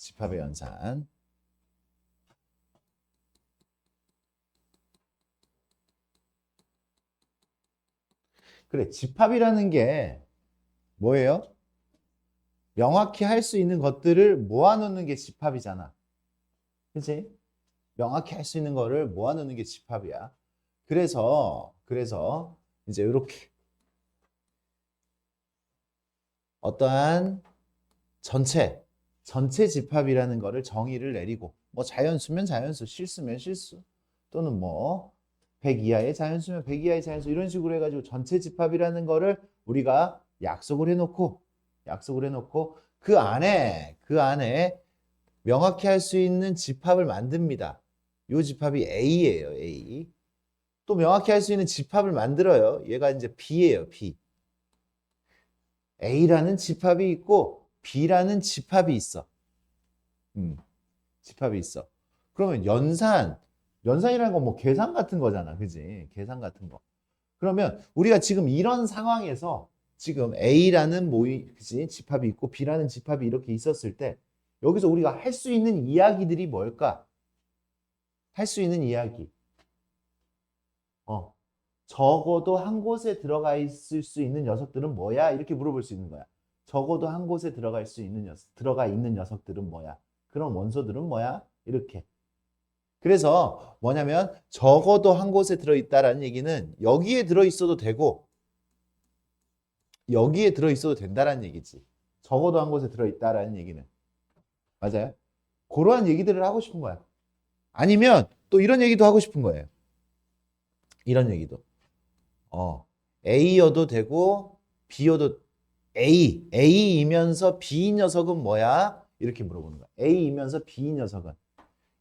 집합의 연산. 그래, 집합이라는 게 뭐예요? 명확히 할 수 있는 것들을 모아놓는 게 집합이잖아. 그치? 명확히 할 수 있는 거를 모아놓는 게 집합이야. 그래서 이제 이렇게 어떠한 전체 집합이라는 거를 정의를 내리고, 뭐 자연수면 자연수, 실수면 실수, 또는 뭐 100 이하의 자연수면 100 이하의 자연수, 이런 식으로 해가지고 전체 집합이라는 거를 우리가 약속을 해놓고 그 안에 명확히 할 수 있는 집합을 만듭니다. 이 집합이 A예요, A. 또 명확히 할 수 있는 집합을 만들어요. 얘가 이제 B예요, B. A라는 집합이 있고 B라는 집합이 있어. 집합이 있어. 그러면 연산이라는 건 뭐 계산 같은 거잖아. 그지? 계산 같은 거. 그러면 우리가 지금 이런 상황에서 지금 A라는 그지? 집합이 있고 B라는 집합이 이렇게 있었을 때 여기서 우리가 할 수 있는 이야기들이 뭘까? 할 수 있는 이야기. 적어도 한 곳에 들어가 있을 수 있는 녀석들은 뭐야? 이렇게 물어볼 수 있는 거야. 적어도 한 곳에 들어가 있는 녀석들은 뭐야? 그런 원소들은 뭐야? 이렇게. 그래서 뭐냐면 적어도 한 곳에 들어있다라는 얘기는 여기에 들어있어도 되고 여기에 들어있어도 된다라는 얘기지. 적어도 한 곳에 들어있다라는 얘기는. 맞아요? 그러한 얘기들을 하고 싶은 거야. 아니면 또 이런 얘기도 하고 싶은 거예요. 이런 얘기도. A여도 되고 B여도 A이면서 B 녀석은 뭐야? 이렇게 물어보는 거야. A이면서 B 녀석은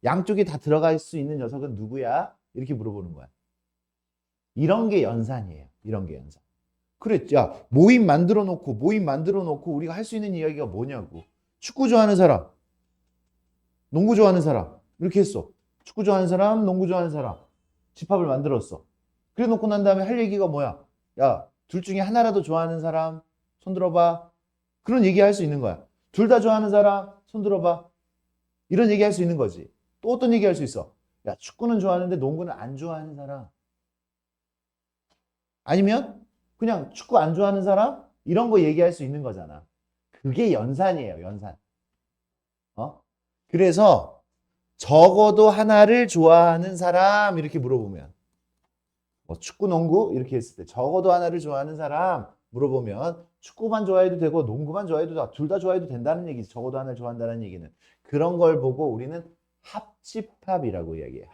양쪽에 다 들어갈 수 있는 녀석은 누구야? 이렇게 물어보는 거야. 이런 게 연산이에요. 이런 게 연산. 그래, 야, 모임 만들어 놓고 우리가 할 수 있는 이야기가 뭐냐고. 축구 좋아하는 사람, 농구 좋아하는 사람 이렇게 했어. 축구 좋아하는 사람, 농구 좋아하는 사람 집합을 만들었어. 그래 놓고 난 다음에 할 얘기가 뭐야? 야, 둘 중에 하나라도 좋아하는 사람 손 들어봐. 그런 얘기 할 수 있는 거야. 둘 다 좋아하는 사람 손 들어봐. 이런 얘기 할 수 있는 거지. 또 어떤 얘기 할 수 있어? 야, 축구는 좋아하는데 농구는 안 좋아하는 사람. 아니면 그냥 축구 안 좋아하는 사람? 이런 거 얘기할 수 있는 거잖아. 그게 연산이에요, 연산. 그래서 적어도 하나를 좋아하는 사람 이렇게 물어보면 뭐 축구, 농구 이렇게 했을 때 적어도 하나를 좋아하는 사람 물어보면 축구만 좋아해도 되고 농구만 좋아해도 둘 다 좋아해도 된다는 얘기지. 적어도 하나를 좋아한다는 얘기는. 그런 걸 보고 우리는 합집합이라고 이야기해요.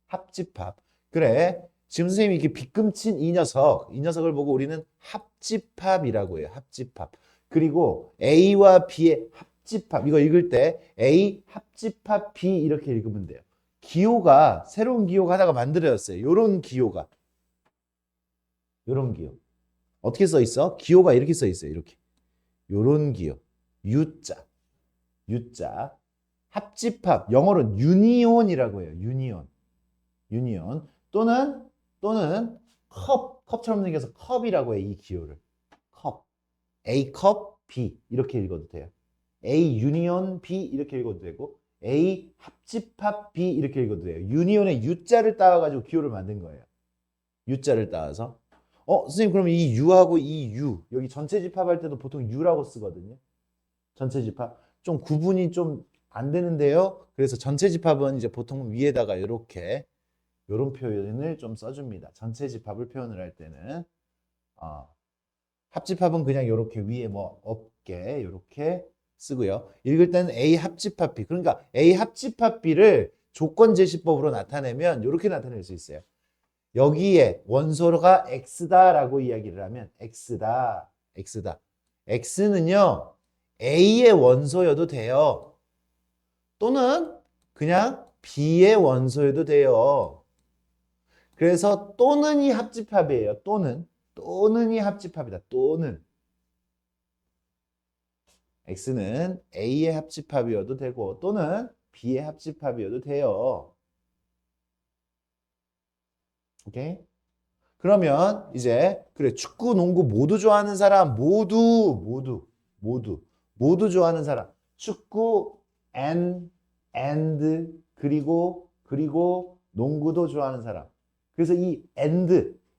합집합. 그래. 지금 선생님이 이렇게 빗금친 이 녀석을 보고 우리는 합집합이라고 해요. 합집합. 그리고 A와 B의 합집합. 이거 읽을 때 A 합집합 B 이렇게 읽으면 돼요. 새로운 기호가 하나가 만들어졌어요. 요런 기호. 어떻게 써 있어? 기호가 이렇게 써 있어요. 이렇게. 요런 기호. U자. 합집합. 영어로는 유니온이라고 해요. 유니온. 또는 컵처럼 생겨서 컵이라고 해. 이 기호를. 컵. A 컵 B 이렇게 읽어도 돼요. A 유니온 B 이렇게 읽어도 되고 A 합집합 B 이렇게 읽어도 돼요. 유니온의 U자를 따와가지고 기호를 만든 거예요. U자를 따와서. 선생님 그럼 이 U하고 이 U 여기 전체 집합할 때도 보통 U라고 쓰거든요. 전체 집합. 좀 구분이 좀 안 되는데요. 그래서 전체 집합은 이제 보통 위에다가 이렇게 요런 표현을 좀 써줍니다. 전체 집합을 표현을 할 때는 합집합은 그냥 이렇게 위에 뭐 없게 이렇게 쓰고요. 읽을 때는 A 합집합 B. 그러니까 A 합집합 B를 조건제시법으로 나타내면 이렇게 나타낼 수 있어요. 여기에 원소가 X다라고 이야기를 하면 X다. X는요. A의 원소여도 돼요. 또는 그냥 B의 원소여도 돼요. 그래서 또는이 합집합이에요. 또는이 합집합이다. 또는 X는 A의 합집합이어도 되고 또는 B의 합집합이어도 돼요. 오케이? 그러면 이제 그래 축구, 농구 모두 좋아하는 사람 모두 좋아하는 사람 축구 and 그리고 농구도 좋아하는 사람. 그래서 이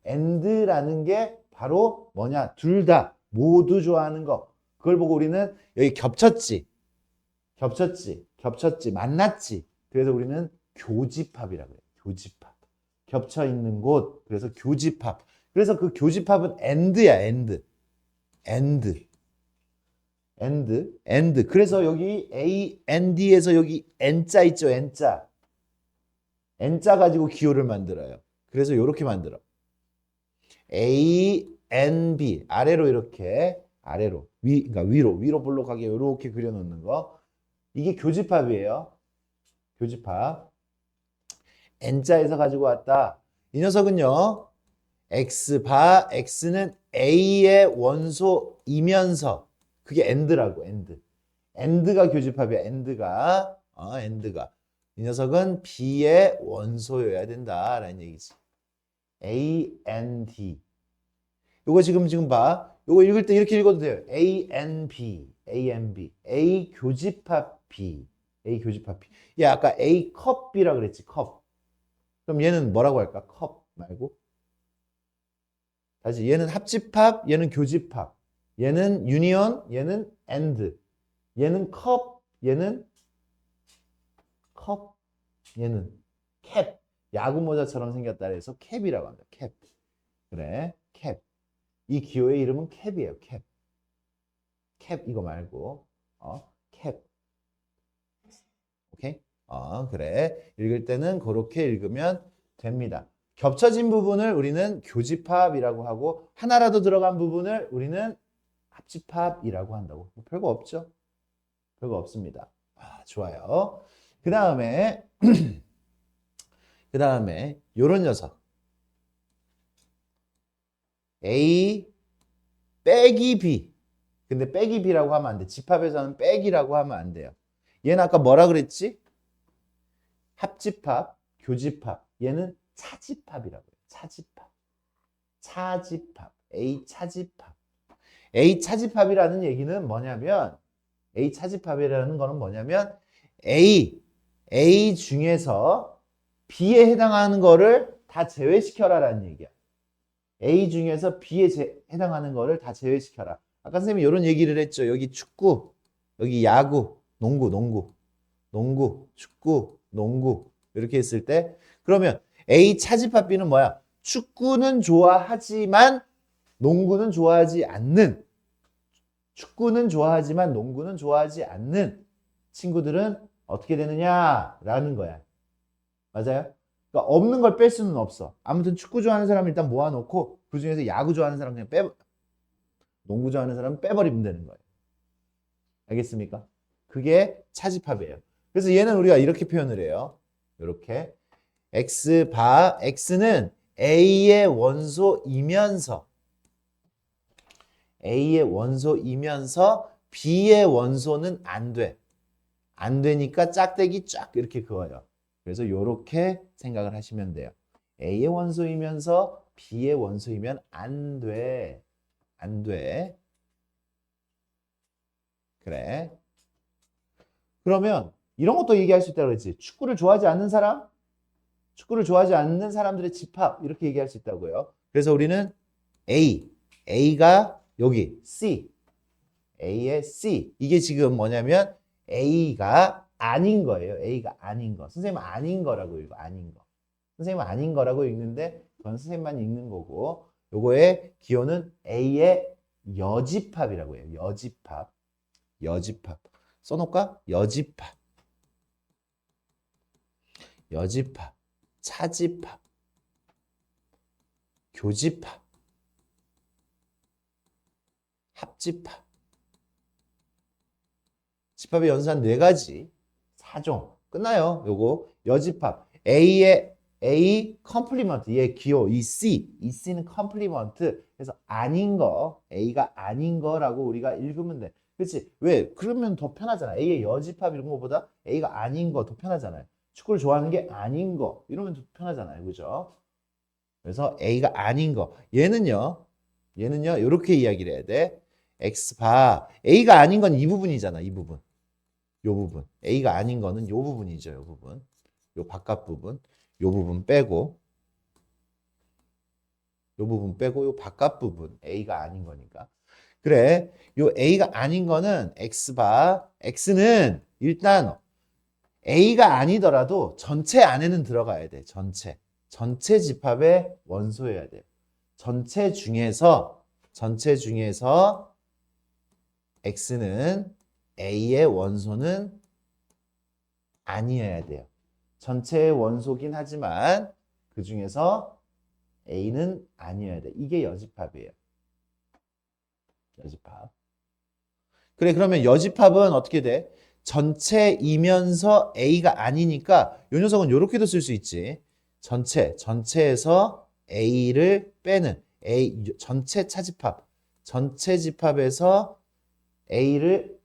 and라는 게 바로 뭐냐? 둘 다 모두 좋아하는 거. 그걸 보고 우리는 여기 겹쳤지, 만났지. 그래서 우리는 교집합이라고 해요. 교집합. 겹쳐 있는 곳. 그래서 교집합. 그래서 그 교집합은 and야, and. 그래서 여기 A, Nd에서 여기 N자 있죠, N자. N자 가지고 기호를 만들어요. 그래서 이렇게 만들어. A, N, B. 아래로 이렇게, 아래로. 그러니까 위로 볼록하게 이렇게 그려놓는 거. 이게 교집합이에요. 교집합. N자에서 가지고 왔다. 이 녀석은요, X는 A의 원소이면서, 그게 and라고, and가 교집합이야, and가. 이 녀석은 B의 원소여야 된다라는 얘기지. A, N, D. 요거 지금 봐. 요거 읽을 때 이렇게 읽어도 돼요. A, N, B. A 교집합 B. 야, 아까 A 컵 B라 그랬지, 컵. 그럼 얘는 뭐라고 할까? 컵 말고. 다시, 얘는 합집합, 얘는 교집합. 얘는 유니온, 얘는 and. 얘는 컵, 얘는 캡. 야구 모자처럼 생겼다 해서 캡이라고 합니다. 캡. 그래, 캡. 이 기호의 이름은 캡이에요. 캡. 이거 말고 캡. 오케이? 그래. 읽을 때는 그렇게 읽으면 됩니다. 겹쳐진 부분을 우리는 교집합이라고 하고 하나라도 들어간 부분을 우리는 합집합이라고 한다고. 별거 없죠? 별거 없습니다. 좋아요. 그 다음에 요런 녀석. A 빼기 B. 근데 빼기 B라고 하면 안 돼. 집합에서는 빼기라고 하면 안 돼요. 얘는 아까 뭐라 그랬지? 합집합, 교집합. 얘는 차집합이라고 해요. 차집합. A 차집합. A 차집합이라는 얘기는 뭐냐면 A 중에서 B에 해당하는 거를 다 제외시켜라라는 얘기야. A 중에서 B에 해당하는 거를 다 제외시켜라. 아까 선생님이 이런 얘기를 했죠. 여기 축구, 여기 야구, 농구, 축구, 농구 이렇게 했을 때 그러면 A 차집합 B는 뭐야? 축구는 좋아하지만 농구는 좋아하지 않는, 축구는 좋아하지만 농구는 좋아하지 않는 친구들은 어떻게 되느냐라는 거야. 맞아요? 그러니까 없는 걸 뺄 수는 없어. 아무튼 축구 좋아하는 사람은 일단 모아놓고 그 중에서 야구 좋아하는 사람 그냥 농구 좋아하는 사람은 빼버리면 되는 거예요. 알겠습니까? 그게 차집합이에요. 그래서 얘는 우리가 이렇게 표현을 해요. 이렇게 X는 A의 원소이면서 B의 원소는 안 돼. 안 되니까 짝대기 쫙 이렇게 그어요. 그래서 이렇게 생각을 하시면 돼요. A의 원소이면서 B의 원소이면 안 돼. 그래. 그러면 이런 것도 얘기할 수 있다고 그랬지. 축구를 좋아하지 않는 사람들의 집합 이렇게 얘기할 수 있다고요. 그래서 우리는 A가 여기 A의 C. 이게 지금 뭐냐면 A가 아닌 거예요. A가 아닌 거. 선생님은 아닌 거라고 읽어. 선생님은 아닌 거라고 읽는데 그건 선생님만 읽는 거고 요거의 기호는 A의 여집합이라고 해요. 여집합. 써놓을까? 여집합. 차집합. 교집합. 합집합. 집합의 연산 4가지. 4종. 끝나요. 요거 여집합. A 컴플리먼트. 얘 기호. 이 C는 컴플리먼트. 그래서 아닌 거. A가 아닌 거라고 우리가 읽으면 돼. 그렇지? 왜? 그러면 더 편하잖아. A의 여집합 이런 거보다 A가 아닌 거 더 편하잖아요. 축구를 좋아하는 게 아닌 거. 이러면 더 편하잖아요. 그죠? 그래서 A가 아닌 거. 얘는요. 이렇게 이야기를 해야 돼. X바. A가 아닌 건 이 부분이잖아. 이 부분. 요 부분. A가 아닌 거는 요 부분이죠. 요 부분. 요 바깥 부분. 요 부분 빼고 요 부분 빼고 요 바깥 부분. A가 아닌 거니까. 그래. 요 A가 아닌 거는 X바. X는 일단 A가 아니더라도 전체 안에는 들어가야 돼. 전체. 전체 집합의 원소여야 돼요. 전체 중에서 X는 A의 원소는 아니어야 돼요. 전체의 원소긴 하지만 그 중에서 A는 아니어야 돼. 이게 여집합이에요. 여집합. 그래, 그러면 여집합은 어떻게 돼? 전체이면서 A가 아니니까 이 녀석은 이렇게도 쓸 수 있지. 전체에서 A를 빼는 A 전체 차집합. 전체 집합에서 A를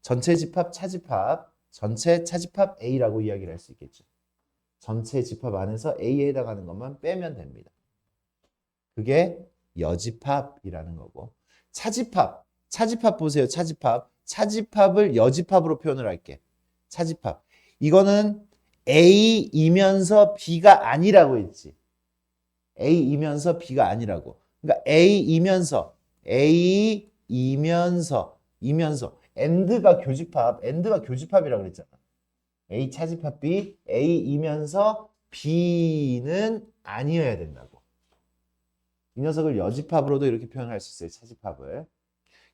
전체 집합 차집합. 전체 차집합 A라고 이야기를 할 수 있겠죠. 전체 집합 안에서 A에 해당하는 것만 빼면 됩니다. 그게 여집합이라는 거고. 차집합 보세요. 차집합을 여집합으로 표현을 할게. 차집합. 이거는 A이면서 B가 아니라고 했지. A이면서 B가 아니라고. 그러니까 A이면서 AND가 교집합이라고 그랬잖아. A 차집합 B, A이면서 B는 아니어야 된다고. 이 녀석을 여집합으로도 이렇게 표현할 수 있어요. 차집합을.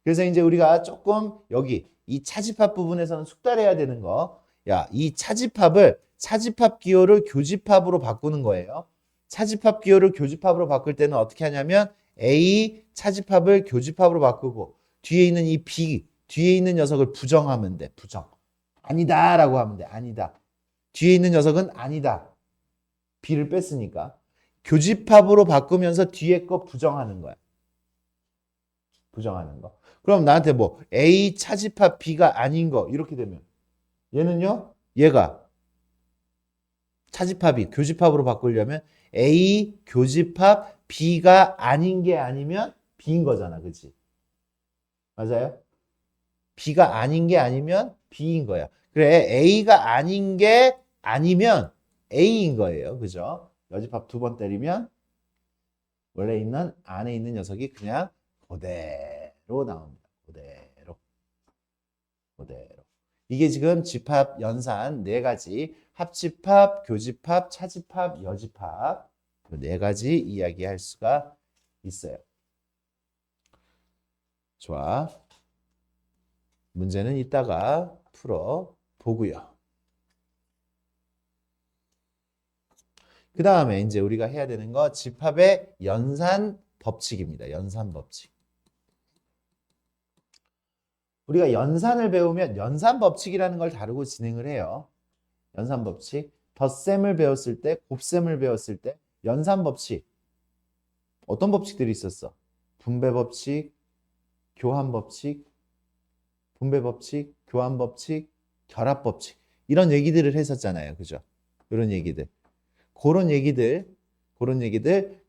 그래서 이제 우리가 조금 여기 이 차집합 부분에서는 숙달해야 되는 거. 야, 이 차집합 기호를 교집합으로 바꾸는 거예요. 차집합 기호를 교집합으로 바꿀 때는 어떻게 하냐면 A 차집합을 교집합으로 바꾸고 뒤에 있는 이 B, 뒤에 있는 녀석을 부정하면 돼. 부정. 아니다라고 하면 돼. 아니다. 뒤에 있는 녀석은 아니다. B를 뺐으니까. 교집합으로 바꾸면서 뒤에 거 부정하는 거야. 부정하는 거. 그럼 나한테 뭐 A 차집합 B가 아닌 거 이렇게 되면 얘는요? 얘가 차집합이 교집합으로 바꾸려면 A 교집합 B가 아닌 게 아니면 B인 거잖아. 그치? 맞아요? B가 아닌 게 아니면 B인 거야. 그래, A가 아닌 게 아니면 A인 거예요. 그죠? 여집합 두 번 때리면 원래 있는 안에 있는 녀석이 그냥 그대로 나옵니다. 그대로. 이게 지금 집합 연산 네 가지. 합집합, 교집합, 차집합, 여집합. 네 가지 이야기할 수가 있어요. 좋아. 문제는 이따가 풀어 보고요. 그 다음에 이제 우리가 해야 되는 거 집합의 연산 법칙입니다. 연산 법칙. 우리가 연산을 배우면 연산 법칙이라는 걸 다루고 진행을 해요. 연산 법칙. 덧셈을 배웠을 때, 곱셈을 배웠을 때 연산 법칙. 어떤 법칙들이 있었어? 분배 법칙, 교환 법칙, 분배 법칙, 교환 법칙, 결합 법칙. 이런 얘기들을 했었잖아요. 그죠? 이런 얘기들. 그런 얘기들,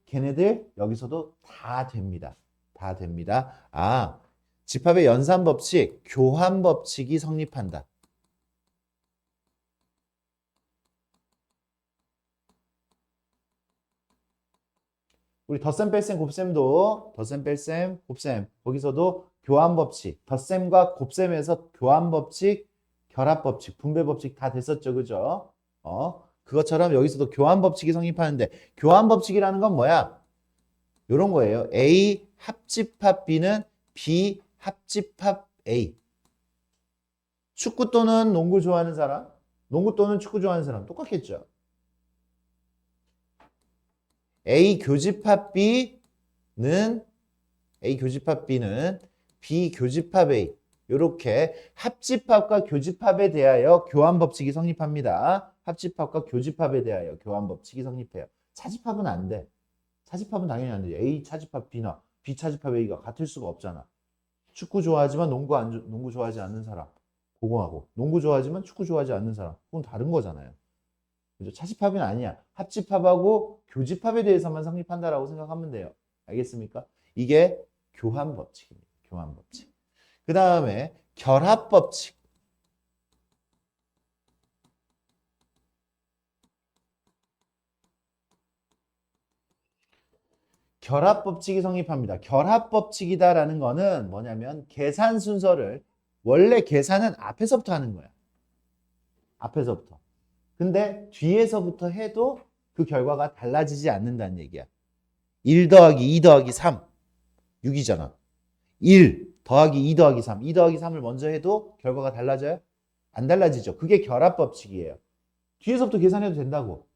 걔네들 여기서도 다 됩니다. 다 됩니다. 아, 집합의 연산 법칙, 교환 법칙이 성립한다. 우리 덧셈, 뺄셈, 곱셈도 덧셈, 뺄셈, 곱셈 거기서도 교환 법칙, 덧셈과 곱셈에서 교환 법칙, 결합 법칙, 분배 법칙 다 됐었죠. 그죠? 그것처럼 여기서도 교환 법칙이 성립하는데 교환 법칙이라는 건 뭐야? 이런 거예요. A 합집합 B는 B 합집합 A. 축구 또는 농구 좋아하는 사람, 농구 또는 축구 좋아하는 사람 똑같겠죠. A 교집합 B는 B 교집합 A. 이렇게 합집합과 교집합에 대하여 교환 법칙이 성립합니다. 합집합과 교집합에 대하여 교환 법칙이 성립해요. 차집합은 안 돼. 차집합은 당연히 안 돼. A 차집합 B나 B 차집합 A가 같을 수가 없잖아. 축구 좋아하지만 농구 좋아하지 않는 사람. 그거하고 농구 좋아하지만 축구 좋아하지 않는 사람. 그건 다른 거잖아요. 그죠? 차집합은 아니야. 합집합하고 교집합에 대해서만 성립한다라고 생각하면 돼요. 알겠습니까? 이게 교환 법칙입니다. 교환 법칙. 그 다음에 결합 법칙. 결합법칙이 성립합니다. 결합법칙이다라는 거는 뭐냐면 계산 순서를 원래 계산은 앞에서부터 하는 거야. 앞에서부터. 근데 뒤에서부터 해도 그 결과가 달라지지 않는다는 얘기야. 1 더하기 2 더하기 3 6이잖아. 1 더하기 2 더하기 3 2 더하기 3을 먼저 해도 결과가 달라져요? 안 달라지죠. 그게 결합법칙이에요. 뒤에서부터 계산해도 된다고.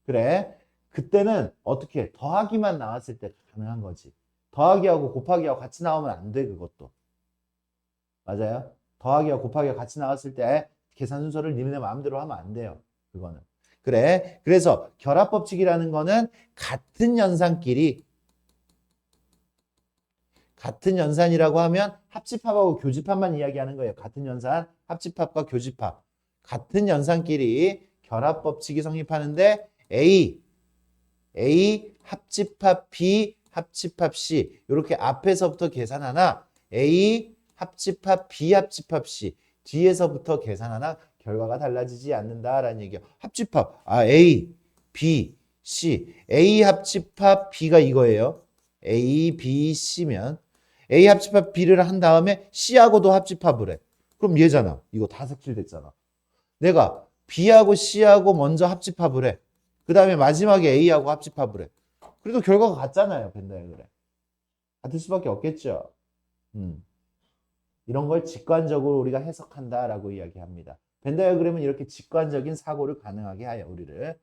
그래. 그때는 어떻게 더하기만 나왔을 때 가능한 거지. 더하기하고 곱하기하고 같이 나오면 안 돼, 그것도. 맞아요? 더하기하고 곱하기가 같이 나왔을 때 계산 순서를 니네 마음대로 하면 안 돼요. 그거는. 그래. 그래서 결합법칙이라는 거는 같은 연산이라고 하면 합집합하고 교집합만 이야기하는 거예요. 같은 연산, 합집합과 교집합. 같은 연산끼리 결합법칙이 성립하는데 A 합집합 B 합집합 C 이렇게 앞에서부터 계산하나 A 합집합 B 합집합 C 뒤에서부터 계산하나 결과가 달라지지 않는다라는 얘기예요. 합집합 A, B, C A 합집합 B가 이거예요. A, B, C면 A 합집합 B를 한 다음에 C하고도 합집합을 해. 그럼 얘잖아. 이거 다 색칠됐잖아. 내가 B하고 C하고 먼저 합집합을 해. 그 다음에 마지막에 A하고 합집합을 해. 그래도 결과가 같잖아요. 벤다이어그램. 같을 수밖에 없겠죠. 이런 걸 직관적으로 우리가 해석한다라고 이야기합니다. 벤다이어그램은 이렇게 직관적인 사고를 가능하게 하여 우리를.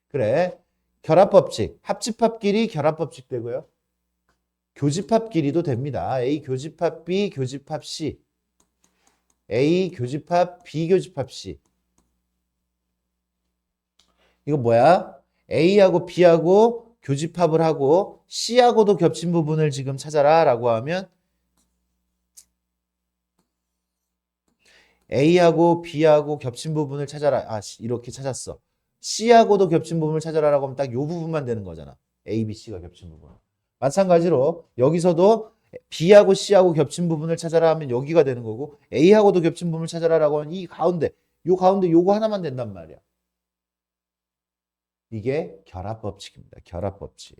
그래. 결합법칙. 합집합끼리 결합법칙 되고요. 교집합끼리도 됩니다. A 교집합 B 교집합 C. A 교집합 B 교집합 C. 이거 뭐야? A하고 B하고 교집합을 하고 C하고도 겹친 부분을 지금 찾아라 라고 하면 A하고 B하고 겹친 부분을 찾아라. 이렇게 찾았어. C하고도 겹친 부분을 찾아라 라고 하면 딱 이 부분만 되는 거잖아. A, B, C가 겹친 부분. 마찬가지로 여기서도 B하고 C하고 겹친 부분을 찾아라 하면 여기가 되는 거고 A하고도 겹친 부분을 찾아라 라고 하면 이 가운데 요거 하나만 된단 말이야. 이게 결합법칙입니다. 결합법칙.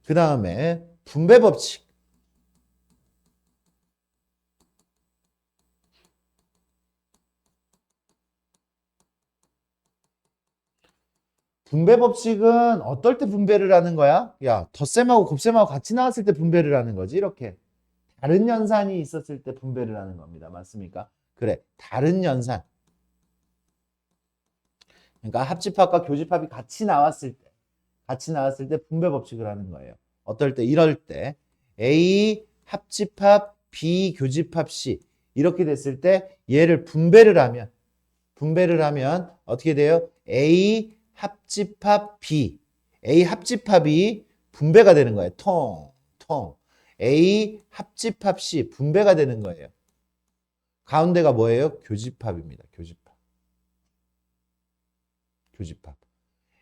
그 다음에 분배법칙. 분배법칙은 어떨 때 분배를 하는 거야? 야, 덧셈하고 곱셈하고 같이 나왔을 때 분배를 하는 거지. 이렇게. 다른 연산이 있었을 때 분배를 하는 겁니다. 맞습니까? 그래. 다른 연산. 그러니까 합집합과 교집합이 같이 나왔을 때 분배 법칙을 하는 거예요. 어떨 때? 이럴 때 A 합집합 B 교집합 C 이렇게 됐을 때 얘를 분배를 하면 어떻게 돼요? A 합집합 B A 합집합이 분배가 되는 거예요. 통. A 합집합 C 분배가 되는 거예요. 가운데가 뭐예요? 교집합입니다. 교집합.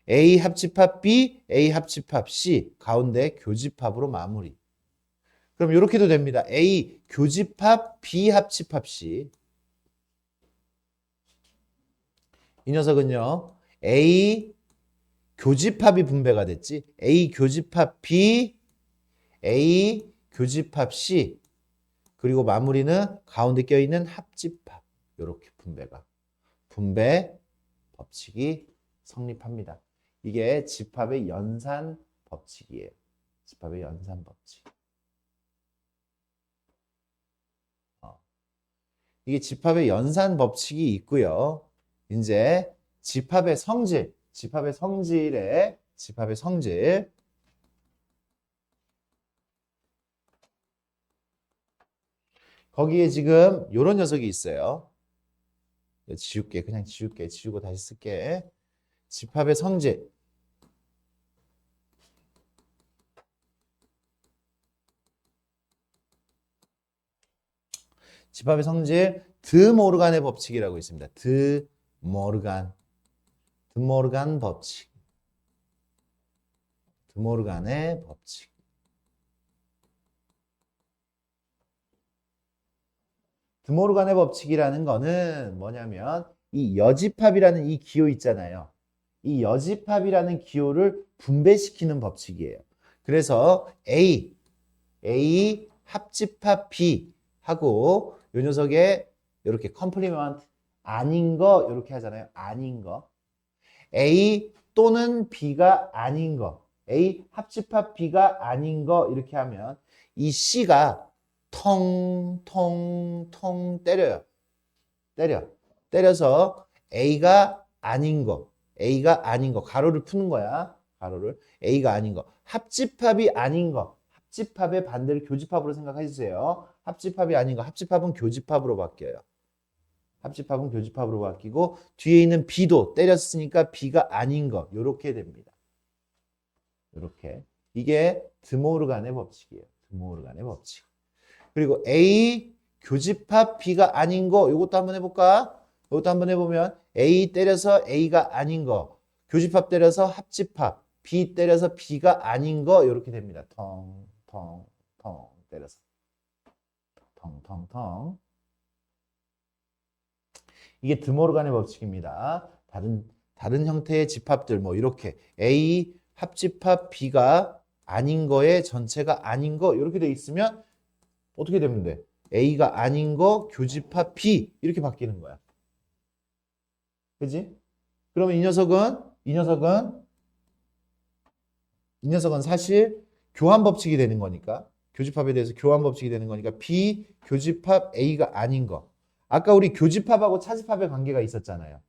A 합집합 B, A 합집합 C 가운데 교집합으로 마무리. 그럼 이렇게도 됩니다. A 교집합 B 합집합 C. 이 녀석은요. A 교집합이 분배가 됐지. A 교집합 B, A 교집합 C. 그리고 마무리는 가운데 껴있는 합집합. 이렇게 분배 법칙이 성립합니다. 이게 집합의 연산 법칙이에요. 집합의 연산 법칙. 이게 집합의 연산 법칙이 있고요. 이제 집합의 성질. 거기에 지금 이런 녀석이 있어요. 그냥 지울게. 지우고 다시 쓸게. 집합의 성질. 집합의 성질 드모르간의 법칙이라고 있습니다. 드모르간 법칙. 드모르간의 법칙. 드모르간의 법칙이라는 거는 뭐냐면 이 여집합이라는 이 기호 있잖아요. 이 여집합이라는 기호를 분배시키는 법칙이에요. 그래서 A 합집합 B 하고 요 녀석에 이렇게 컴플리먼트 아닌 거 이렇게 하잖아요. 아닌 거. A 또는 B가 아닌 거. A 합집합 B가 아닌 거 이렇게 하면 이 C가 텅텅텅 때려요. 때려서 A가 아닌 거. 가로를 푸는 거야. 가로를. A가 아닌 거. 합집합이 아닌 거. 합집합의 반대를 교집합으로 생각해 주세요. 합집합이 아닌 거. 합집합은 교집합으로 바뀌어요. 합집합은 교집합으로 바뀌고 뒤에 있는 B도 때렸으니까 B가 아닌 거. 요렇게 됩니다. 요렇게. 이게 드모르간의 법칙이에요. 드모르간의 법칙. 그리고 A 교집합 B가 아닌 거. 요것도 한번 해볼까? 이것도 한번 해보면 A 때려서 A가 아닌 거, 교집합 때려서 합집합, B 때려서 B가 아닌 거 이렇게 됩니다. 텅텅텅 때려서 텅텅텅. 이게 드모르간의 법칙입니다. 다른 형태의 집합들 뭐 이렇게 A 합집합 B가 아닌 거에 전체가 아닌 거 이렇게 돼 있으면 어떻게 되면 돼? A가 아닌 거 교집합 B 이렇게 바뀌는 거야. 그지? 그러면 이 녀석은 사실 교환 법칙이 되는 거니까 교집합에 대해서 교환 법칙이 되는 거니까 B 교집합 A가 아닌 거. 아까 우리 교집합하고 차집합의 관계가 있었잖아요.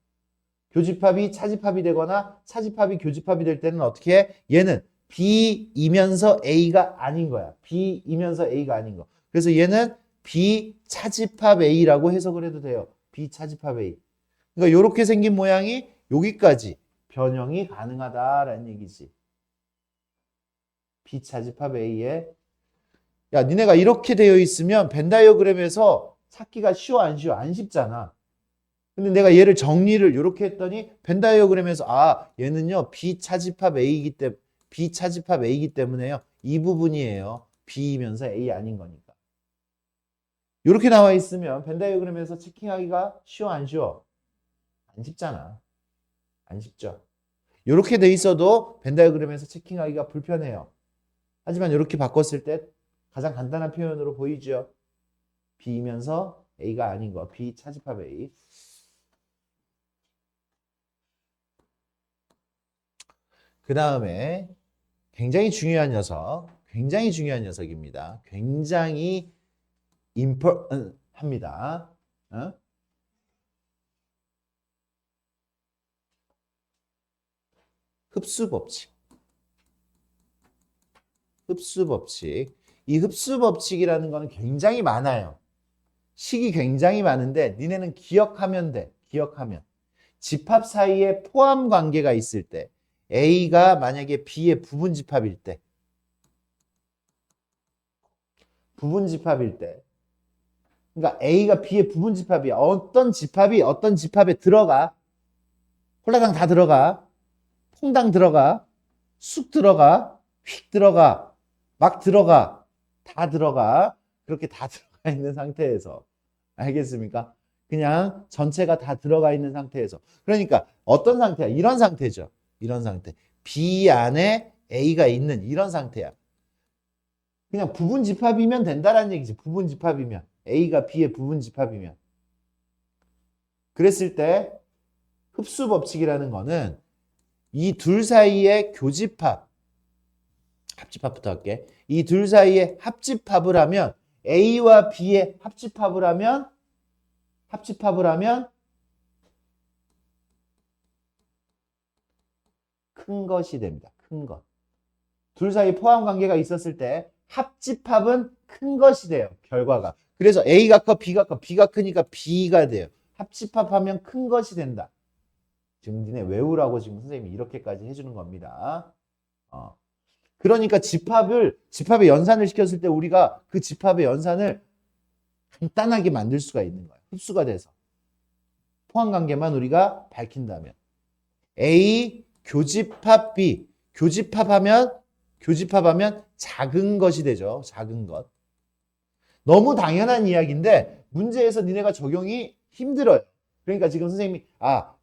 교집합이 차집합이 되거나 차집합이 교집합이 될 때는 어떻게 해? 얘는 B이면서 A가 아닌 거야. B이면서 A가 아닌 거. 그래서 얘는 B 차집합 A라고 해석을 해도 돼요. B 차집합 A. 그러니까 이렇게 생긴 모양이 여기까지 변형이 가능하다라는 얘기지. B차집합 A에 야 니네가 이렇게 되어 있으면 벤 다이어그램에서 찾기가 쉬워 안 쉬워? 안 쉽잖아. 근데 내가 얘를 정리를 이렇게 했더니 벤 다이어그램에서 아 얘는요 B차집합 A이기 때문에요. 이 부분이에요. B이면서 A 아닌 거니까. 이렇게 나와 있으면 벤 다이어그램에서 체킹하기가 쉬워 안 쉬워? 안 쉽잖아. 안 쉽죠. 이렇게 돼 있어도 벤 다이어그램에서 체킹하기가 불편해요. 하지만 이렇게 바꿨을 때 가장 간단한 표현으로 보이죠. B이면서 A가 아닌 거. B 차집합 A. 그 다음에 굉장히 중요한 녀석입니다. 굉장히 important합니다. 흡수 법칙. 이 흡수 법칙이라는 거는 굉장히 많아요. 식이 굉장히 많은데 니네는 기억하면 돼. 집합 사이에 포함 관계가 있을 때 A가 만약에 B의 부분 집합일 때 그러니까 A가 B의 부분 집합이야. 어떤 집합에 들어가. 홀라당 다 들어가. 퐁당 들어가. 쑥 들어가. 휙 들어가. 막 들어가. 다 들어가. 그렇게 다 들어가 있는 상태에서. 알겠습니까? 그냥 전체가 다 들어가 있는 상태에서. 그러니까 어떤 상태야? 이런 상태죠. 이런 상태. B 안에 A가 있는 이런 상태야. 그냥 부분 집합이면 된다라는 얘기지. 부분 집합이면. A가 B의 부분 집합이면. 그랬을 때 흡수 법칙이라는 거는 이 둘 사이의 교집합, 합집합부터 할게. 이 둘 사이에 합집합을 하면 A와 B의 합집합을 하면 큰 것이 됩니다. 큰 것. 둘 사이 포함 관계가 있었을 때 합집합은 큰 것이 돼요. 결과가. 그래서 A가 커, B가 커. B가 크니까 B가 돼요. 합집합하면 큰 것이 된다. 지금 니네 외우라고 지금 선생님이 이렇게까지 해주는 겁니다. 그러니까 집합의 연산을 시켰을 때 우리가 그 집합의 연산을 간단하게 만들 수가 있는 거예요. 흡수가 돼서. 포함 관계만 우리가 밝힌다면. A 교집합 B. 교집합하면 작은 것이 되죠. 작은 것. 너무 당연한 이야기인데 문제에서 니네가 적용이 힘들어요. 그러니까 지금 선생님이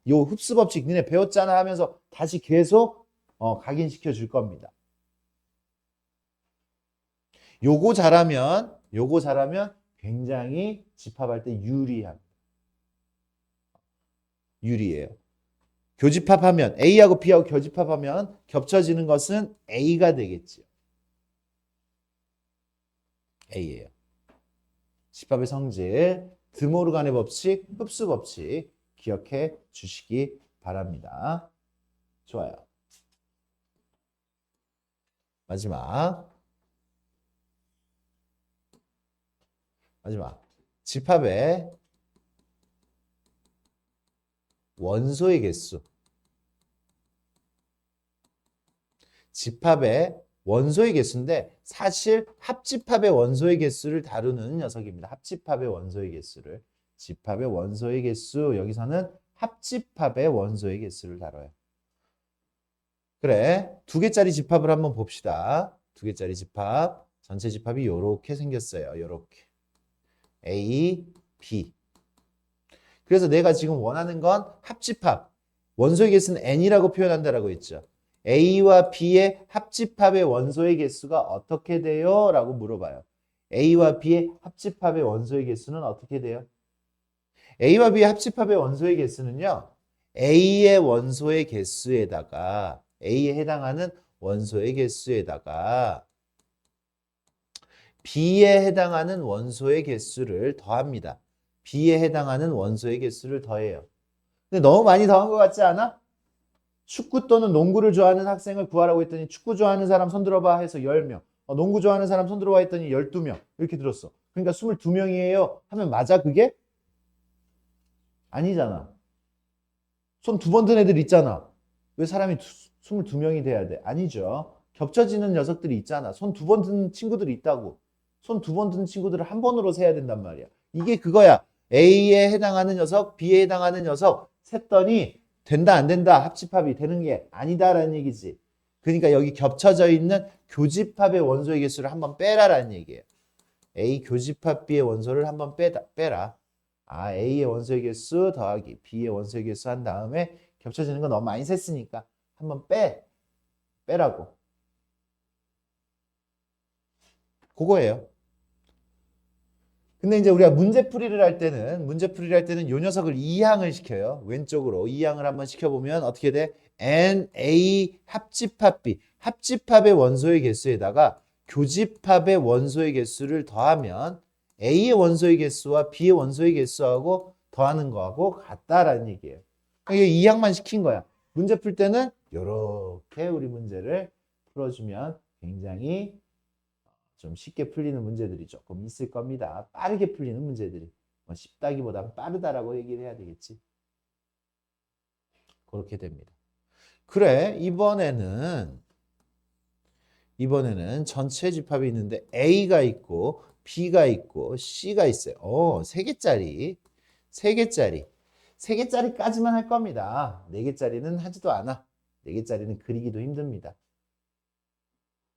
요 흡수 법칙 니네 배웠잖아 하면서 다시 계속 각인시켜 줄 겁니다. 요거 잘하면 굉장히 집합할 때 유리해요. 교집합하면 A하고 B하고 교집합하면 겹쳐지는 것은 A가 되겠지요. A예요. 집합의 성질, 드모르간의 법칙, 흡수 법칙 기억해 주시기 바랍니다. 좋아요. 마지막. 집합의 원소의 개수. 집합의 원소의 개수인데 사실 합집합의 원소의 개수를 다루는 녀석입니다. 합집합의 원소의 개수를. 집합의 원소의 개수, 여기서는 합집합의 원소의 개수를 다뤄요. 그래, 2개짜리 집합을 한번 봅시다. 2개짜리 집합. 전체 집합이 요렇게 생겼어요. 요렇게. A, B. 그래서 내가 지금 원하는 건 합집합. 원소의 개수는 n이라고 표현한다라고 했죠. A와 B의 합집합의 원소의 개수가 어떻게 돼요? 라고 물어봐요. A와 B의 합집합의 원소의 개수는 어떻게 돼요? A와 B의 합집합의 원소의 개수는요. A의 원소의 개수에다가 A에 해당하는 원소의 개수에다가 B에 해당하는 원소의 개수를 더합니다. B에 해당하는 원소의 개수를 더해요. 근데 너무 많이 더한 것 같지 않아? 축구 또는 농구를 좋아하는 학생을 구하라고 했더니 축구 좋아하는 사람 손 들어봐 해서 10명. 농구 좋아하는 사람 손 들어봐 했더니 12명. 이렇게 들었어. 그러니까 22명이에요 하면 맞아 그게? 아니잖아. 손 2번 든 애들 있잖아. 왜 사람이 22명이 돼야 돼? 아니죠. 겹쳐지는 녀석들이 있잖아. 손 2번 든 친구들이 있다고. 손 2번 든 친구들을 한 번으로 세야 된단 말이야. 이게 그거야. A에 해당하는 녀석, B에 해당하는 녀석 셌더니 된다 안 된다 합집합이 되는 게 아니다라는 얘기지. 그러니까 여기 겹쳐져 있는 교집합의 원소의 개수를 한번 빼라라는 얘기예요. A 교집합 B의 원소를 한번 빼라. A의 원소의 개수 더하기 B의 원소의 개수 한 다음에 겹쳐지는 거 너무 많이 셌으니까 한번 빼라고. 그거예요. 근데 이제 우리가 문제풀이를 할 때는 요 녀석을 이항을 시켜요. 왼쪽으로 이항을 한번 시켜보면 어떻게 돼? NA 합집합 B. 합집합의 원소의 개수에다가 교집합의 원소의 개수를 더하면 A의 원소의 개수와 B의 원소의 개수하고 더하는 거하고 같다라는 얘기예요. 이게 이항만 시킨 거야. 문제 풀 때는 이렇게 우리 문제를 풀어주면 굉장히 좀 쉽게 풀리는 문제들이 조금 있을 겁니다. 빠르게 풀리는 문제들이. 쉽다기보다는 빠르다라고 얘기를 해야 되겠지. 그렇게 됩니다. 그래, 이번에는 전체 집합이 있는데 A가 있고 B가 있고 C가 있어요. 3개짜리. 3개짜리까지만 할 겁니다. 4개짜리는 하지도 않아. 4개짜리는 그리기도 힘듭니다.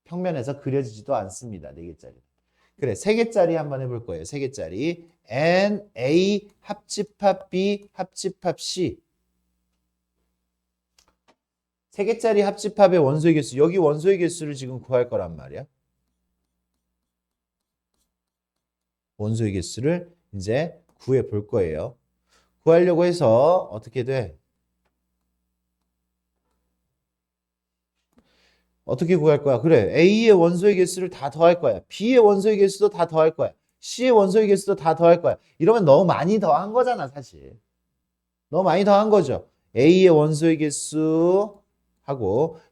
평면에서 그려지지도 않습니다. 4개짜리. 그래, 3개짜리 한번 해볼 거예요. 3개짜리. N, A, 합집합 B, 합집합 C. 3개짜리 합집합의 원소의 개수. 여기 원소의 개수를 지금 구할 거란 말이야. 원소의 개수를 이제 구해 볼 거예요. 구하려고 해서 어떻게 돼? 어떻게 구할 거야? 그래, A의 원소의 개수를 다 더할 거야. B의 원소의 개수도 다 더할 거야. C의 원소의 개수도 다 더할 거야. 이러면 너무 많이 더한 거잖아, 사실. 너무 많이 더한 거죠. A의 원소의 개수하고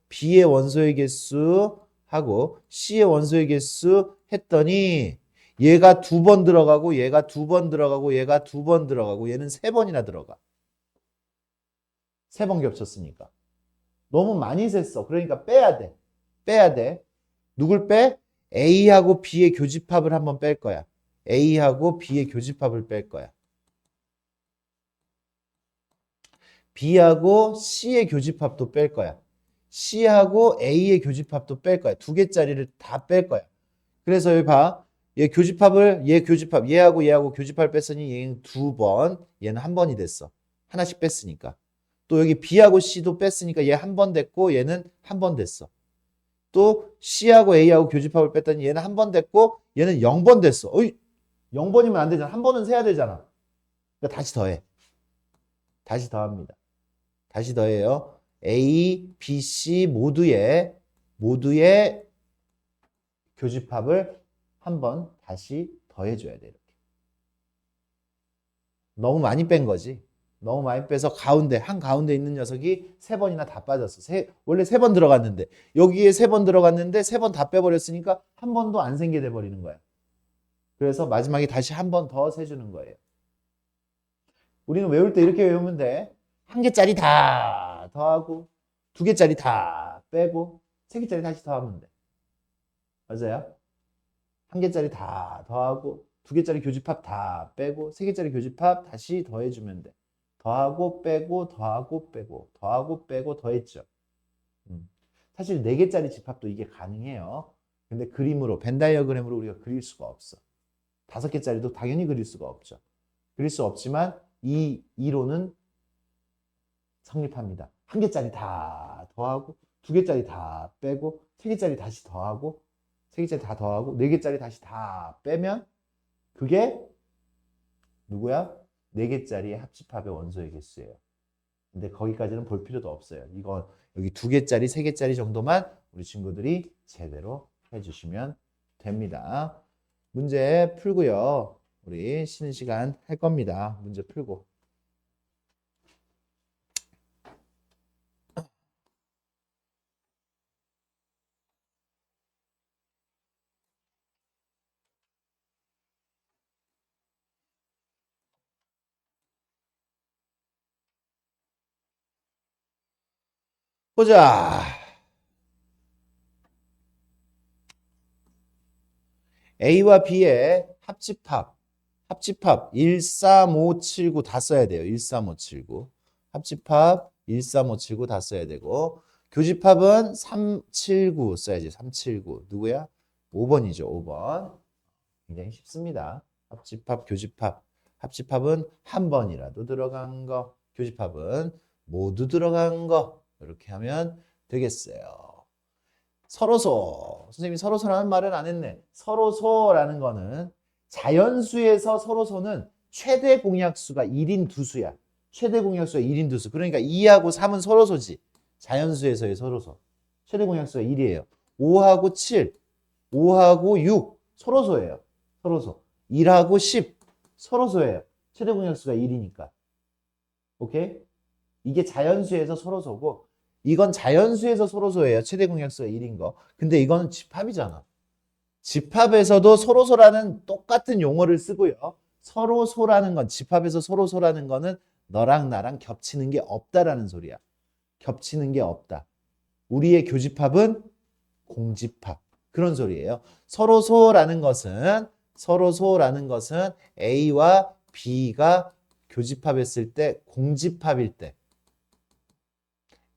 B의 원소의 개수하고 C의 원소의 개수 했더니 얘가 2번 들어가고 얘가 2번 들어가고 얘가 2번 들어가고 얘는 3번이나 들어가. 3번 겹쳤으니까. 너무 많이 셌어. 그러니까 빼야 돼. 누굴 빼? A하고 B의 교집합을 한번 뺄 거야. A하고 B의 교집합을 뺄 거야. B하고 C의 교집합도 뺄 거야. C하고 A의 교집합도 뺄 거야. 2개짜리를 다 뺄 거야. 그래서 여기 봐. 얘 교집합, 얘하고 교집합을 뺐으니 얘는 2번, 얘는 1번이 됐어. 하나씩 뺐으니까. 또 여기 B하고 C도 뺐으니까 얘 한 번 됐고 얘는 한 번 됐어. 또 C하고 A하고 교집합을 뺐더니 얘는 한 번 됐고 얘는 0번 됐어. 어이, 0번이면 안 되잖아. 한 번은 세야 되잖아. 그러니까 다시 더해. 다시 더합니다. 다시 더해요. A, B, C 모두의 교집합을 한 번 다시 더해줘야 돼. 이렇게. 너무 많이 뺀 거지. 너무 많이 빼서 한가운데 있는 녀석이 3번이나 다 빠졌어. 원래 3번 들어갔는데 여기에 3번 들어갔는데 3번 다 빼버렸으니까 한 번도 안 생기게 돼버리는 거야. 그래서 마지막에 다시 한 번 더 세주는 거예요. 우리는 외울 때 이렇게 외우면 돼. 1개짜리 다 더하고 2개짜리 다 빼고 3개짜리 다시 더하면 돼. 맞아요? 1개짜리 다 더하고 2개짜리 교집합 다 빼고 3개짜리 교집합 다시 더해주면 돼. 더하고 빼고 더하고 빼고 더하고 빼고 더했죠. 사실 4개짜리 집합도 이게 가능해요. 근데 그림으로 벤 다이어그램으로 우리가 그릴 수가 없어. 5개짜리도 당연히 그릴 수가 없죠. 그릴 수 없지만 이 이론은 성립합니다. 1개짜리 다 더하고 2개짜리 다 빼고 3개짜리 다시 더하고 3개짜리 다 더하고 4개짜리 다시 다 빼면 그게 누구야? 4개짜리의 합집합의 원소의 개수예요. 근데 거기까지는 볼 필요도 없어요. 이건 여기 2개짜리, 3개짜리 정도만 우리 친구들이 제대로 해주시면 됩니다. 문제 풀고요. 우리 쉬는 시간 할 겁니다. 문제 풀고. 보자. A와 B의 합집합 13579 다 써야 돼요. 13579 합집합 13579 다 써야 되고 교집합은 379 써야지. 379 누구야? 5번이죠. 5번 굉장히 쉽습니다. 합집합 교집합 합집합은 한 번이라도 들어간 거, 교집합은 모두 들어간 거 이렇게 하면 되겠어요. 서로소. 선생님이 서로소라는 말은 안 했네. 서로소라는 거는 자연수에서 서로소는 최대 공약수가 1인 두수야. 최대 공약수가 1인 두수. 그러니까 2하고 3은 서로소지. 자연수에서의 서로소. 최대 공약수가 1이에요. 5하고 7, 5하고 6 서로소예요. 서로소. 1하고 10 서로소예요. 최대 공약수가 1이니까. 오케이? 이게 자연수에서 서로소고 이건 자연수에서 서로소예요. 최대 공약수가 1인 거. 근데 이거는 집합이잖아. 집합에서도 서로소라는 똑같은 용어를 쓰고요. 서로소라는 건 집합에서 서로소라는 거는 너랑 나랑 겹치는 게 없다라는 소리야. 겹치는 게 없다. 우리의 교집합은 공집합. 그런 소리예요. 서로소라는 것은 A와 B가 교집합했을 때 공집합일 때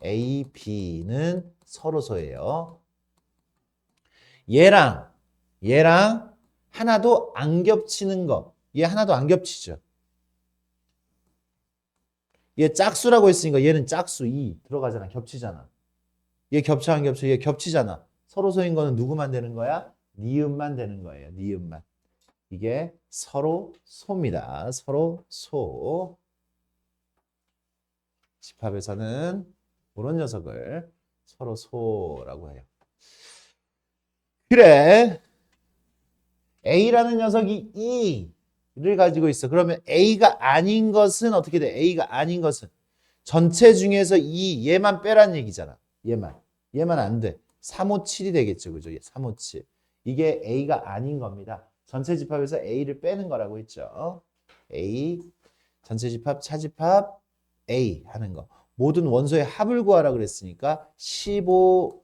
A, B는 서로소예요. 얘랑 하나도 안 겹치는 거. 얘 하나도 안 겹치죠. 얘 짝수라고 했으니까 얘는 짝수 2 들어가잖아. 겹치잖아. 얘 겹쳐 안 겹쳐? 얘 겹치잖아. 서로소인 거는 누구만 되는 거야? 니은만 되는 거예요. 니은만. 이게 서로소입니다. 서로소. 집합에서는 그런 녀석을 서로소라고 해요. 그래. A라는 녀석이 E를 가지고 있어. 그러면 A가 아닌 것은 어떻게 돼? A가 아닌 것은 전체 중에서 얘만 빼란 얘기잖아. 얘만 안 돼. 357이 되겠죠. 그죠? 357. 이게 A가 아닌 겁니다. 전체 집합에서 A를 빼는 거라고 했죠. A, 전체 집합, 차집합, A 하는 거. 모든 원소의 합을 구하라 그랬으니까 15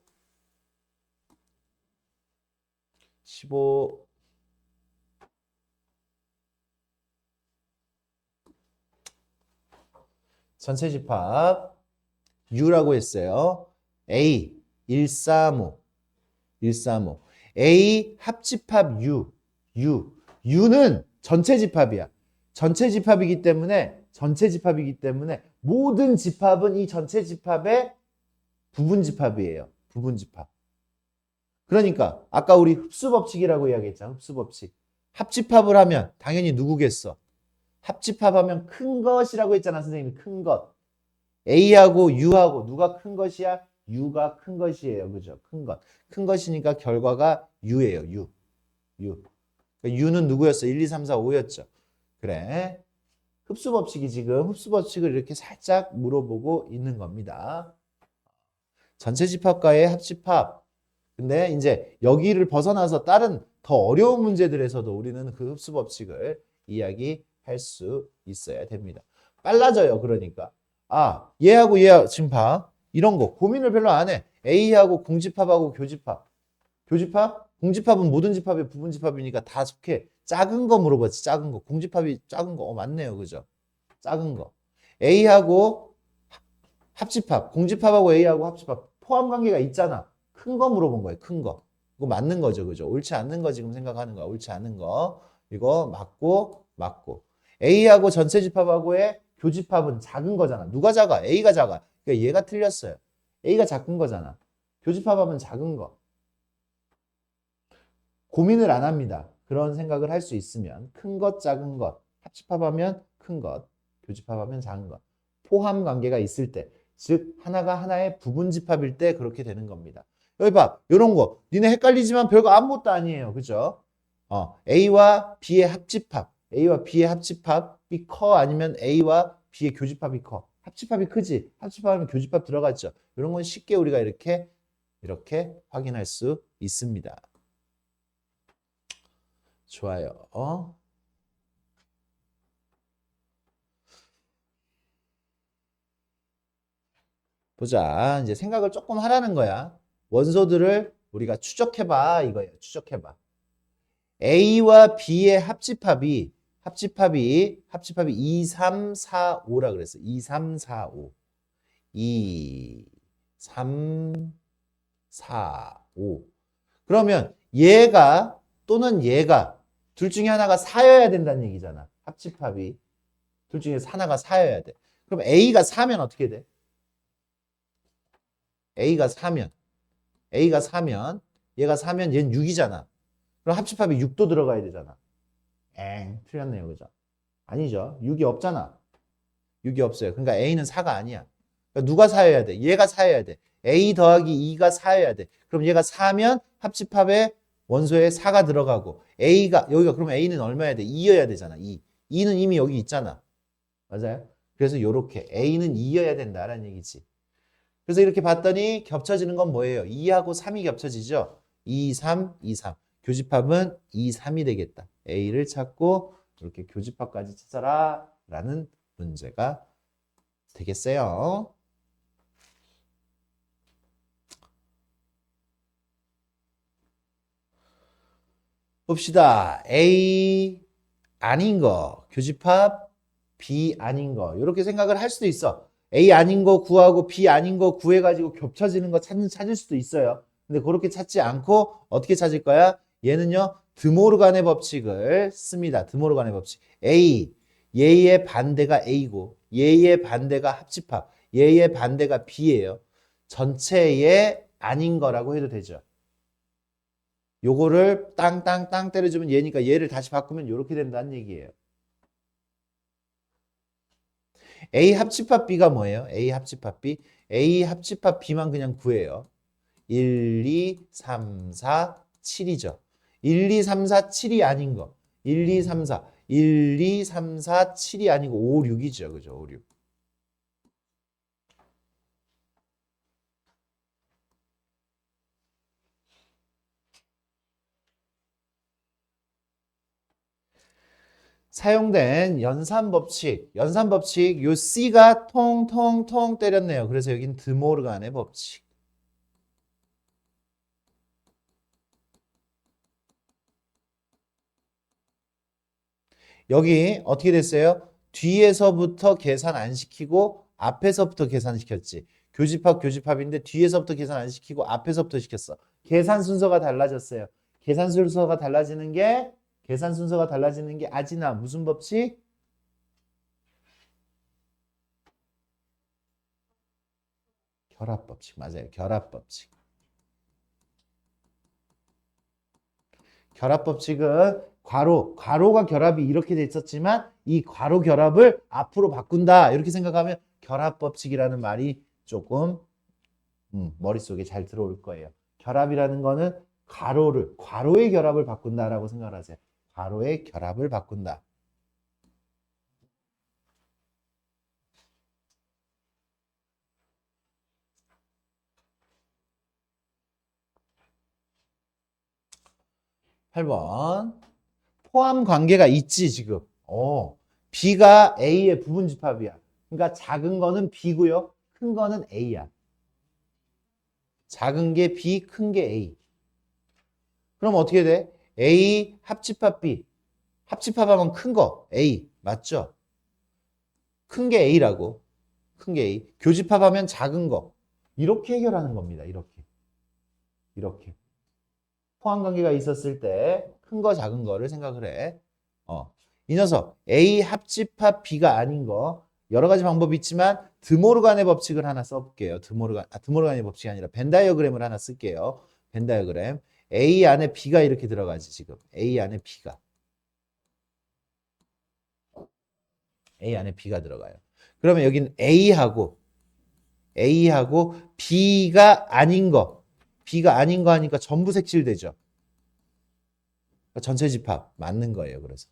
전체 집합 U라고 했어요. A 135 A 합집합 U는 전체 집합이야. 전체 집합이기 때문에 전체 집합이기 때문에 모든 집합은 이 전체 집합의 부분 집합이에요. 부분 집합. 그러니까 아까 우리 흡수 법칙이라고 이야기했잖아. 흡수 법칙. 합집합을 하면 당연히 누구겠어? 합집합하면 큰 것이라고 했잖아. 선생님이 큰 것. A하고 U하고 누가 큰 것이야? U가 큰 것이에요. 그죠? 큰 것. 큰 것이니까 결과가 U예요. U. U. 그러니까 U는 누구였어? 1, 2, 3, 4, 5였죠. 그래. 흡수 법칙이 지금 흡수 법칙을 이렇게 살짝 물어보고 있는 겁니다. 전체 집합과의 합집합. 근데 이제 여기를 벗어나서 다른 더 어려운 문제들에서도 우리는 그 흡수 법칙을 이야기할 수 있어야 됩니다. 빨라져요. 그러니까. 아, 얘하고 얘하고 지금 봐. 이런 거 고민을 별로 안 해. A하고 공집합하고 교집합. 교집합? 공집합은 모든 집합의 부분 집합이니까 다 속해. 작은 거 물어봤지. 작은 거. 공집합이 작은 거. 맞네요. 그죠? 작은 거. A하고 합집합. 공집합하고 A하고 합집합. 포함 관계가 있잖아. 큰 거 물어본 거예요. 큰 거. 이거 맞는 거죠. 그죠? 옳지 않는 거 지금 생각하는 거야. 옳지 않은 거. 이거 맞고. A하고 전체 집합하고의 교집합은 작은 거잖아. 누가 작아? A가 작아. 그러니까 얘가 틀렸어요. A가 작은 거잖아. 교집합하면 작은 거. 고민을 안 합니다. 그런 생각을 할 수 있으면 큰 것, 작은 것. 합집합하면 큰 것, 교집합하면 작은 것. 포함 관계가 있을 때, 즉 하나가 하나의 부분 집합일 때 그렇게 되는 겁니다. 여기 봐. 이런 거. 니네 헷갈리지만 별거 아무것도 아니에요. 그죠? A와 B의 합집합. A와 B의 합집합이 커 아니면 A와 B의 교집합이 커. 합집합이 크지. 합집합하면 교집합 들어갔죠. 이런 건 쉽게 우리가 이렇게 확인할 수 있습니다. 좋아요. 보자. 이제 생각을 조금 하라는 거야. 원소들을 우리가 추적해봐 이거예요. 추적해봐. A와 B의 합집합이 2, 3, 4, 5라 그랬어. 2, 3, 4, 5. 2, 3, 4, 5. 그러면 얘가 또는 얘가 둘 중에 하나가 4여야 된다는 얘기잖아. 합집합이. 둘 중에서 하나가 4여야 돼. 그럼 A가 4면 어떻게 돼? A가 4면 얘가 4면 얘는 6이잖아. 그럼 합집합이 6도 들어가야 되잖아. 틀렸네요. 그죠? 아니죠. 6이 없잖아. 6이 없어요. 그러니까 A는 4가 아니야. 그러니까 누가 4여야 돼? 얘가 4여야 돼. A 더하기 2가 4여야 돼. 그럼 얘가 4면 합집합에 원소에 4가 들어가고 A가 여기가 그러면 A는 얼마여야 돼? 2여야 되잖아. 2. 2는 이미 여기 있잖아. 맞아요? 그래서 요렇게 A는 2여야 된다라는 얘기지. 그래서 이렇게 봤더니 겹쳐지는 건 뭐예요? 2하고 3이 겹쳐지죠? 2, 3, 2, 3. 교집합은 2, 3이 되겠다. A를 찾고 이렇게 교집합까지 찾아라 라는 문제가 되겠어요. 봅시다. A 아닌 거, 교집합 B 아닌 거 이렇게 생각을 할 수도 있어. A 아닌 거 구하고 B 아닌 거 구해가지고 겹쳐지는 거 찾을 수도 있어요. 근데 그렇게 찾지 않고 어떻게 찾을 거야? 얘는요. 드모르간의 법칙을 씁니다. 드모르간의 법칙. A, 얘의 반대가 A고 얘의 반대가 합집합, 얘의 반대가 B예요. 전체의 아닌 거라고 해도 되죠. 요거를 땅땅땅 때려주면 얘니까 얘를 다시 바꾸면 이렇게 된다는 얘기예요. A 합집합 B가 뭐예요? A 합집합 B. A 합집합 B만 그냥 구해요. 1, 2, 3, 4, 7이죠. 1, 2, 3, 4, 7이 아닌 거. 1, 2, 3, 4. 1, 2, 3, 4, 7이 아니고 5, 6이죠. 그죠? 5, 6. 사용된 연산법칙. 연산법칙 요 C가 통통통 때렸네요. 그래서 여긴 드모르간의 법칙. 여기 어떻게 됐어요? 뒤에서부터 계산 안 시키고 앞에서부터 계산시켰지. 교집합인데 뒤에서부터 계산 안 시키고 앞에서부터 시켰어. 계산 순서가 달라졌어요. 계산 순서가 달라지는 게 아지나 무슨 법칙? 결합법칙 맞아요. 결합법칙. 결합법칙은 괄호가 결합이 이렇게 돼 있었지만 이 괄호 결합을 앞으로 바꾼다 이렇게 생각하면 결합법칙이라는 말이 조금 머릿속에 잘 들어올 거예요. 결합이라는 거는 괄호의 결합을 바꾼다라고 생각을 하세요. 괄호의 결합을 바꾼다. (8번) 포함 관계가 있지 지금. B가 A의 부분집합이야. 그러니까 작은 거는 B고요. 큰 거는 A야. 작은 게 B, 큰 게 A. 그럼 어떻게 돼? A 합집합 B. 합집합하면 큰 거 A. 맞죠? 큰 게 A라고. 큰 게 A. 교집합하면 작은 거. 이렇게 해결하는 겁니다. 이렇게. 포함 관계가 있었을 때 큰 거, 작은 거를 생각을 해. 이 녀석 A 합집합 B가 아닌 거 여러 가지 방법이 있지만 드모르간의 법칙을 하나 써볼게요. 드모르간의 법칙이 아니라 벤 다이어그램을 하나 쓸게요. 벤 다이어그램. A 안에 B가 이렇게 들어가지 지금. A 안에 B가. A 안에 B가 들어가요. 그러면 여기는 A하고 B가 아닌 거 하니까 전부 색칠되죠. 그러니까 전체 집합 맞는 거예요. 그래서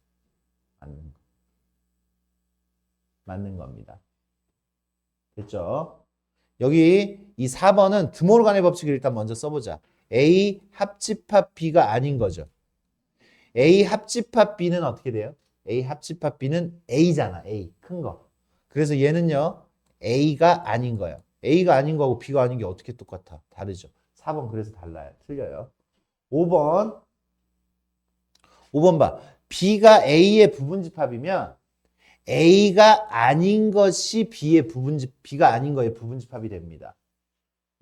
맞는 겁니다. 됐죠? 여기 이 4번은 드모르간의 법칙을 일단 먼저 써보자. A 합집합 B가 아닌 거죠. A 합집합 B는 어떻게 돼요? A 합집합 B는 A잖아. A 큰 거. 그래서 얘는요 A가 아닌 거예요. A가 아닌 거하고 B가 아닌 게 어떻게 똑같아? 다르죠. 4번 그래서 달라요. 틀려요. 5번 봐. B가 A의 부분집합이면 A가 아닌 것이 B가 아닌 거의 부분집합이 됩니다.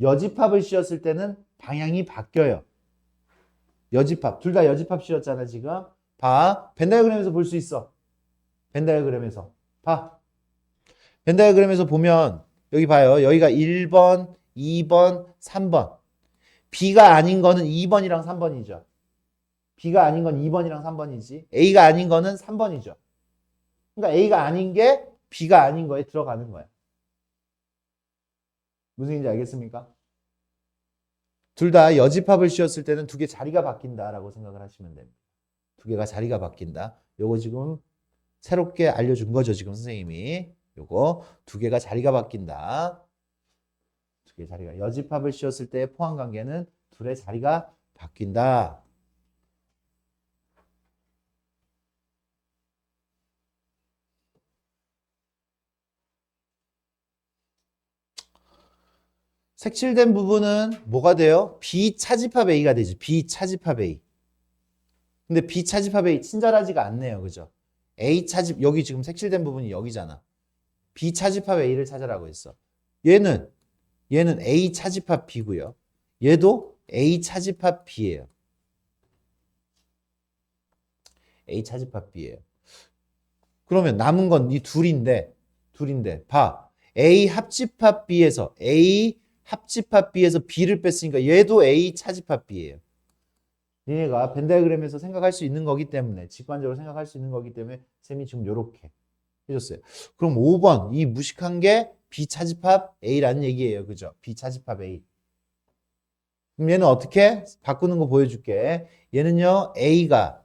여집합을 씌웠을 때는 방향이 바뀌어요. 여집합. 둘 다 여집합 씌웠잖아, 지금. 봐. 벤 다이어그램에서 볼 수 있어. 벤 다이어그램에서. 봐. 벤 다이어그램에서 보면 여기 봐요. 여기가 1번, 2번, 3번. B가 아닌 거는 2번이랑 3번이죠. B가 아닌 건 2번이랑 3번이지. A가 아닌 거는 3번이죠. 그러니까 A가 아닌 게 B가 아닌 거에 들어가는 거야. 무슨 얘기인지 알겠습니까? 둘 다 여집합을 씌웠을 때는 두 개 자리가 바뀐다라고 생각을 하시면 됩니다. 두 개가 자리가 바뀐다. 요거 지금 새롭게 알려준 거죠. 지금 선생님이. 요거 두 개가 자리가 바뀐다. 두 개 자리가. 여집합을 씌웠을 때 포함관계는 둘의 자리가 바뀐다. 색칠된 부분은 뭐가 돼요? 비차집합 A가 되지. 비차집합 A. 근데 비차집합 A 친절하지가 않네요. 그죠? A 차집 여기 지금 색칠된 부분이 여기잖아. 비차집합 A를 찾으라고 했어. 얘는 A 차집합 B고요. 얘도 A 차집합 B예요. A 차집합 B예요. 그러면 남은 건 이 둘인데 봐. A 합집합 B에서 B를 뺐으니까 얘도 A 차집합 B예요. 얘네가 벤 다이어그램에서 생각할 수 있는 거기 때문에 직관적으로 생각할 수 있는 거기 때문에 쌤이 지금 요렇게 해줬어요. 그럼 5번 이 무식한 게 비차집합 A라는 얘기예요. 그죠? 비차집합 A. 그럼 얘는 어떻게? 바꾸는 거 보여줄게. 얘는요 A가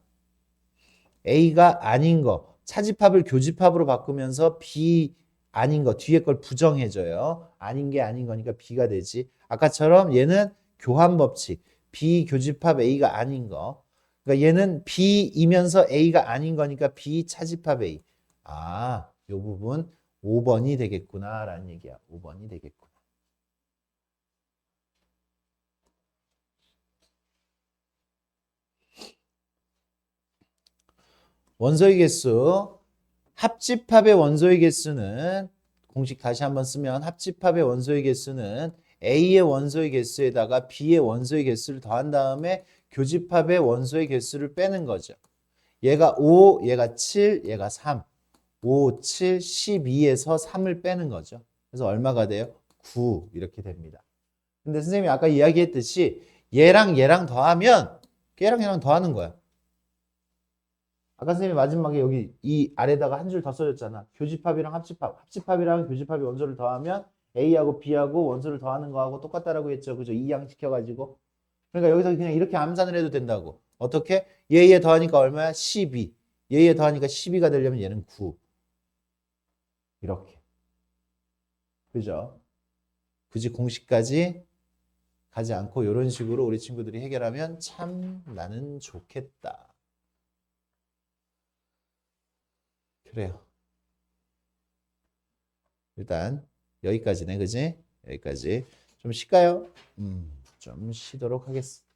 아닌 거 차집합을 교집합으로 바꾸면서 B 아닌 거 뒤에 걸 부정해줘요. 아닌 게 아닌 거니까 B가 되지. 아까처럼 얘는 교환 법칙. B 교집합 A가 아닌 거. 그러니까 얘는 B이면서 A가 아닌 거니까 B 차집합 A. 아, 요 부분 5번이 되겠구나 라는 얘기야. 5번이 되겠구나. 원소의 개수. 합집합의 원소의 개수는 공식 다시 한번 쓰면 합집합의 원소의 개수는 A의 원소의 개수에다가 B의 원소의 개수를 더한 다음에 교집합의 원소의 개수를 빼는 거죠. 얘가 5, 얘가 7, 얘가 3. 5, 7, 12에서 3을 빼는 거죠. 그래서 얼마가 돼요? 9 이렇게 됩니다. 근데 선생님이 아까 이야기했듯이 얘랑 더하면 얘랑 더하는 거야. 아까 선생님이 마지막에 여기 이 아래다가 한 줄 더 써줬잖아. 교집합이랑 합집합이랑 교집합이 원소를 더하면 A하고 B하고 원소를 더하는 거하고 똑같다라고 했죠. 그죠? 이항시켜가지고. 그러니까 여기서 그냥 이렇게 암산을 해도 된다고. 어떻게? 얘 더하니까 얼마야? 12. 얘 더하니까 12가 되려면 얘는 9. 이렇게. 그죠? 굳이 공식까지 가지 않고 이런 식으로 우리 친구들이 해결하면 참 나는 좋겠다. 그래요. 일단 여기까지네, 그지? 여기까지. 좀 쉴까요? 좀 쉬도록 하겠습니다.